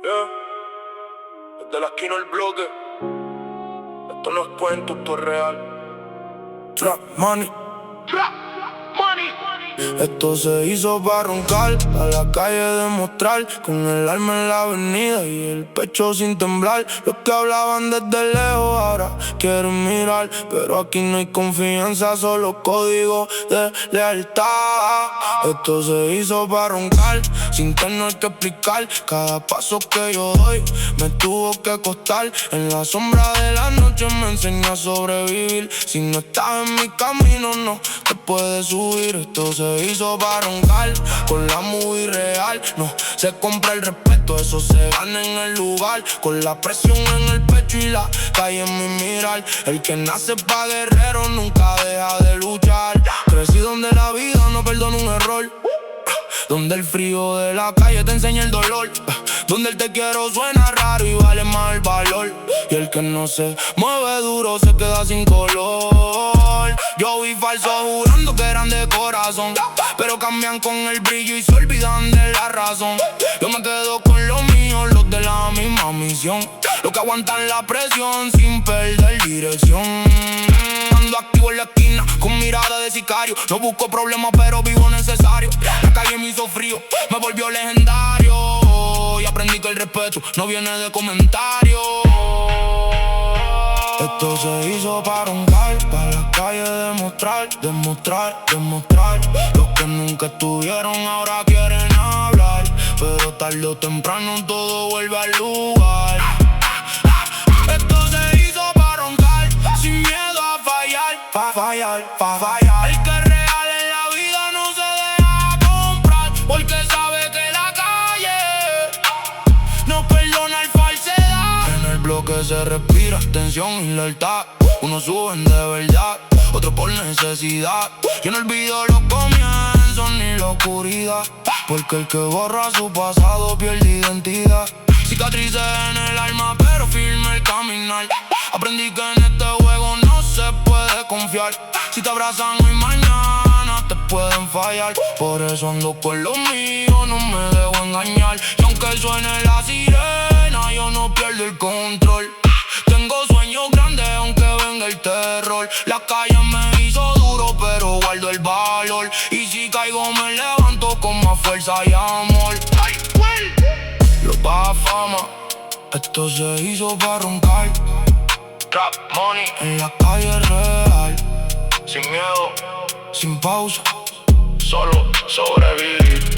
Yeah. Desde la esquina del bloque. Esto no es cuento, esto es real. Trap money. Trap money. Esto se hizo para roncar, a la calle demostrar, con el alma en la avenida y el pecho sin temblar. Los que hablaban desde lejos ahora quieren mirar, pero aquí no hay confianza, solo código de lealtad. Esto se hizo para roncar, sin tener que explicar. Cada paso que yo doy me tuvo que costar. En la sombra de la noche me enseñó a sobrevivir. Si no estás en mi camino no te puedes subir. Esto se hizo para roncar, con la movie real. No se compra el respeto, eso se gana en el lugar. Con la presión en el pecho y la calle en mi mirar. El que nace pa' guerrero nunca deja de luchar. Crecí donde la vida no perdona un error, donde el frío de la calle te enseña el dolor, donde el te quiero suena raro y vale más el valor. Y el que no se mueve duro se queda sin color. Yo vi falsos jurando que eran de corazón, pero cambian con el brillo y se olvidan de la razón. Yo me quedo con los míos, los de la misma misión, los que aguantan la presión sin perder dirección. Ando activo en la esquina con mirada de sicario. No busco problemas pero vivo necesario. La calle me hizo frío, me volvió legendario. Y aprendí que el respeto no viene de comentarios. Esto se hizo para roncar, para la calle demostrar, demostrar, demostrar. Los que nunca estuvieron ahora quieren hablar, pero tarde o temprano todo vuelve al lugar. Esto se hizo para roncar, sin miedo a fallar, fallar. El que es real en la vida no se deja comprar, porque sabe que la calle no perdona el falsedad. En el bloque se respira tensión y lealtad. Unos suben de verdad, otros por necesidad. Yo no olvido los comienzos ni la oscuridad, porque el que borra su pasado pierde identidad. Cicatrices en el alma pero firme el caminar. Aprendí que en este juego no se puede confiar. Si te abrazan hoy mañana te pueden fallar. Por eso ando con los míos, no me dejo engañar. Y aunque suene la sirena yo no pierdo el control. Tengo sueños grandes aunque venga el terror. La calle me hizo duro pero guardo el valor. Y si caigo me levanto con más fuerza y amor. Lo pa' fama, esto se hizo para roncar. Trap money en la calle real, sin miedo, sin pausa, solo sobrevivir.